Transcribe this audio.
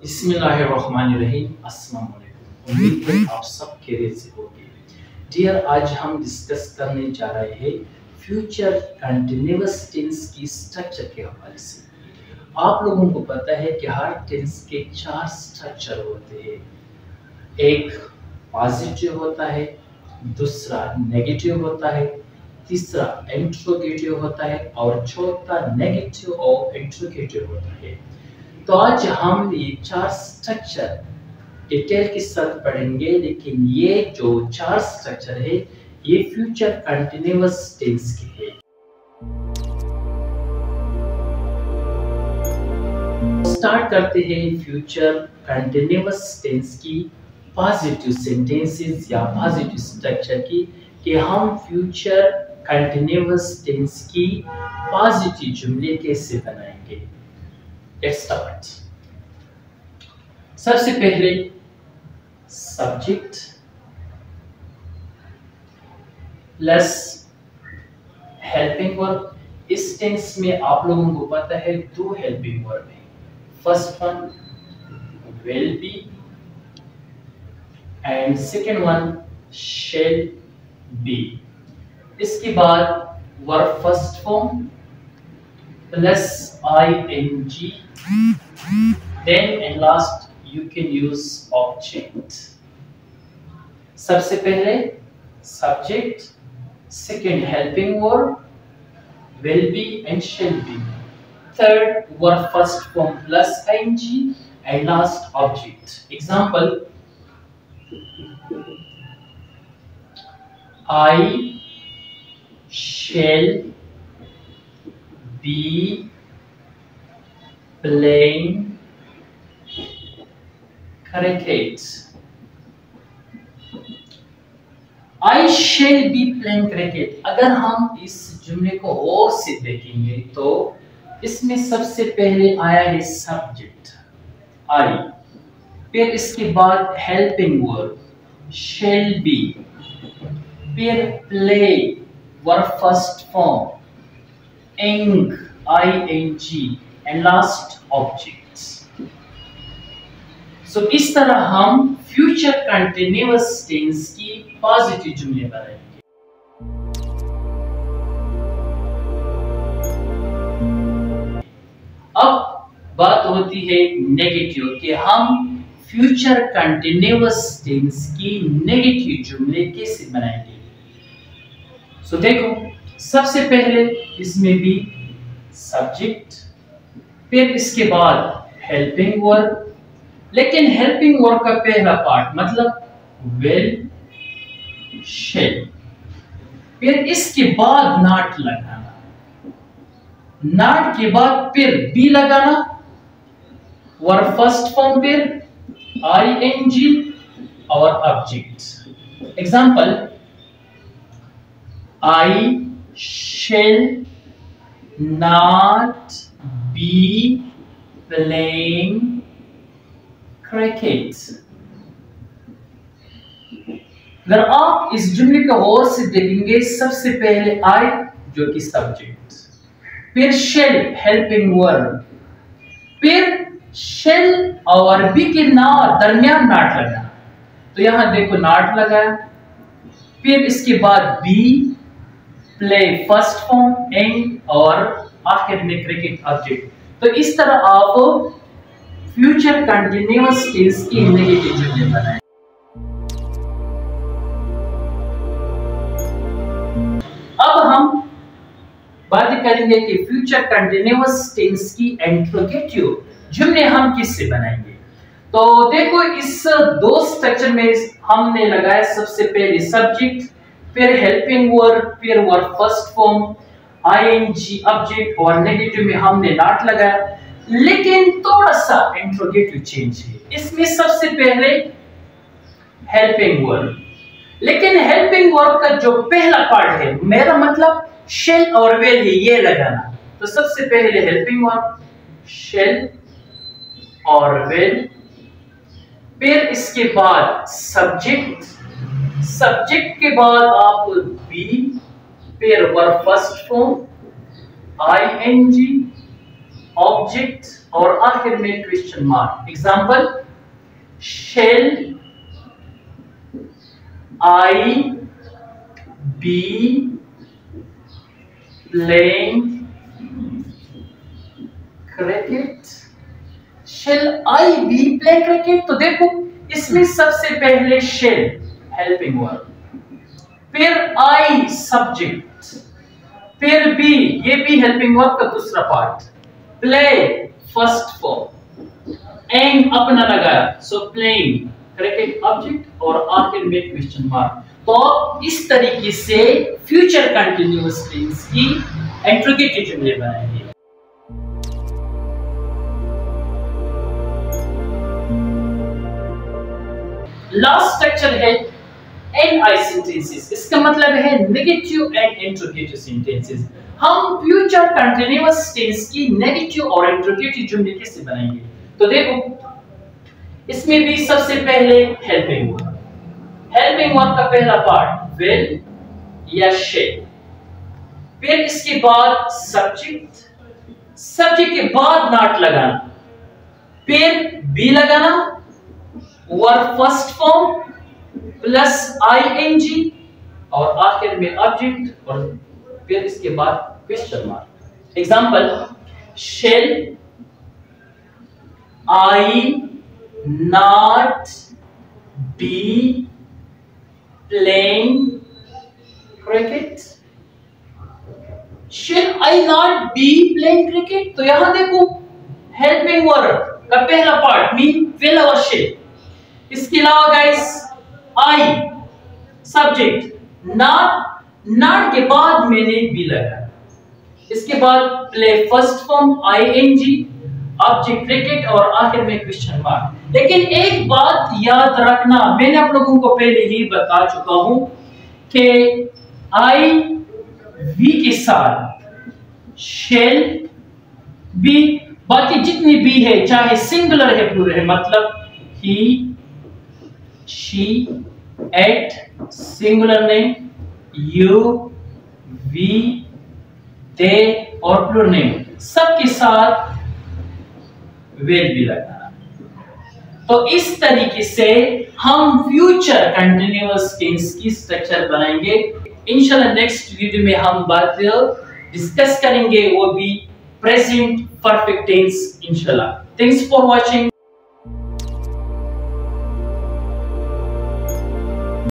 बिस्मिल्लाहिर्रहमानिर्रहीम। अस्सलाम वालेकुम। उम्मीद है आप सब खैरियत से होंगे। डियर, आज हम डिस्कस करने जा रहे हैं फ्यूचर कंटिन्यूअस टेंस की स्ट्रक्चर के हवाले से। आप लोगों को पता है कि हर टेंस के 4 स्ट्रक्चर होते हैं। एक पॉजिटिव होता है, दूसरा नेगेटिव होता है, तीसरा इंट्रोगेटिव होता है और चौथा नेगेटिव और इंट्रोगेटिव होता है। तो आज हम ये 4 स्ट्रक्चर डिटेल के साथ पढ़ेंगे, लेकिन ये जो 4 स्ट्रक्चर है ये फ्यूचर कंटिन्यूअस टेंस के है। स्टार्ट करते हैं फ्यूचर कंटिन्यूअस टेंस की पॉजिटिव सेंटेंसेस या पॉजिटिव स्ट्रक्चर की, कि हम फ्यूचर कंटिन्यूअस टेंस की पॉजिटिव जुमले कैसे बनाएंगे। Let's start. सबसे पहले सब्जेक्ट प्लस हेल्पिंग वर्ब। इस टेंस में आप लोगों को पता है 2 हेल्पिंग वर्ब है। First one will be and second one shall be. इसके बाद verb first form plus ing, then and last you can use object. सबसे पहले subject, second helping verb will be and shall be, third verb first form plus ing and last object. Example: I shall be playing cricket. I shall be playing cricket। अगर हम इस जुमले को और से देखेंगे तो इसमें सबसे पहले आया है सब्जेक्ट I, फिर इसके बाद हेल्पिंग वर्ब shall be, फिर play verb first form ing and last objects। So इस तरह हम फ्यूचर कंटिन्यूअस टेंस की पॉजिटिव जुमले बनाएंगे। अब बात होती है नेगेटिव, कि हम फ्यूचर कंटिन्यूअस टेंस की नेगेटिव जुमले कैसे बनाएंगे। सो देखो, सबसे पहले इसमें भी सब्जेक्ट, फिर इसके बाद हेल्पिंग वर्ब, लेकिन हेल्पिंग वर्ब का पहला पार्ट मतलब विल शैल, फिर इसके बाद नॉट लगाना, नॉट के बाद फिर बी लगाना, वर्ब फर्स्ट फॉर्म फिर ing और object. Example: I shall not be playing cricket। अगर आप इस जुमले को गौर से देखेंगे, सबसे पहले I जो कि सब्जेक्ट, फिर shall हेल्पिंग वर्ब, फिर shall और be के दरमियान नॉट लगा, तो यहां देखो नॉट लगा, फिर इसके बाद be, play first form and और आखिर में क्रिकेट ऑब्जेक्ट। तो इस तरह आप फ्यूचर कंटिन्यूअस टेंस की नेगेटिव जुमले बनाएं। अब हम बात करेंगे कि फ्यूचर कंटिन्यूअस टेंस की इंट्रोगेटिव जुमले हम किससे बनाएंगे। तो देखो, इस 2 स्ट्रक्चर में हमने लगाया सबसे पहले सब्जेक्ट, फिर हेल्पिंग वर्ब, फिर verb first form ing object, और नेगेटिव में हमने नॉट लगाया। लेकिन थोड़ा सा इंट्रोगेटिव चेंज है, इसमें सबसे पहले हेल्पिंग वर्ब, लेकिन हेल्पिंग वर्ब का जो पहला पार्ट है, मेरा मतलब shall और will है, ये लगाना। तो सबसे पहले हेल्पिंग वर्ब shall और will, फिर इसके बाद सब्जेक्ट, सब्जेक्ट के बाद आप बी, फिर verb first form ing object और आखिर में question mark. Example, shall I be playing cricket. Shall I be play cricket. तो देखो इसमें सबसे पहले शेल हेल्पिंग वर्ब, फिर आई सब्जेक्ट, फिर बी, ये भी हेल्पिंग वर्ब का दूसरा part, play first form, and अपना लगाया, सो प्लेइंग क्रिकेट ऑब्जेक्ट और आखिर में क्वेश्चन मार्क। तो इस तरीके से फ्यूचर कंटिन्यूअस टेंस की इंट्रोगेटिव जुमले बनाएंगे। लास्ट स्ट्रक्चर है NI सेंटेंसेस। इसका मतलब है नेगेटिव एंड इंट्रोगेटिव सेंटेंसेस। हम फ्यूचर कंटिन्यूअस टेंस की नेगेटिव और इंट्रोगेटिव जुमले कैसे बनाएंगे? तो देखो इसमें भी सबसे पहले हेल्पिंग वर्ब। हेल्पिंग वर्ब का पहला पार्ट विल या शेल, फिर इसके बाद सब्जेक्ट, सब्जेक्ट के बाद नॉट लगाना, फिर बी लगाना, verb first form plus ING और आखिर में ऑब्जेक्ट और फिर इसके बाद question mark. Example, shall I not be playing cricket. Shall I not be playing cricket. तो यहां देखो हेल्पिंग वर्ब का पहला पार्ट मीन विल और शेल। इसके अलावा गाइस आई सब्जेक्ट, नॉट के बाद मैंने बी लगाया, इसके बाद play first form ING, object cricket और आखिर में क्वेश्चन मार्क। लेकिन एक बात याद रखना, मैंने आप लोगों को पहले ही बता चुका हूं कि आई वी के साथ शेल बी, बाकी जितनी बी है चाहे सिंगुलर है प्लूरल है, मतलब ही she, it, singular name, you, we, they और प्लूरल नेम सबके साथ will भी लगाना। तो इस तरीके से हम फ्यूचर कंटिन्यूअस टेंस की स्ट्रक्चर बनाएंगे। इंशाल्लाह नेक्स्ट वीडियो में हम बात डिस्कस करेंगे वो भी प्रेजेंट परफेक्ट टेंस इंशाल्लाह। Thanks for watching.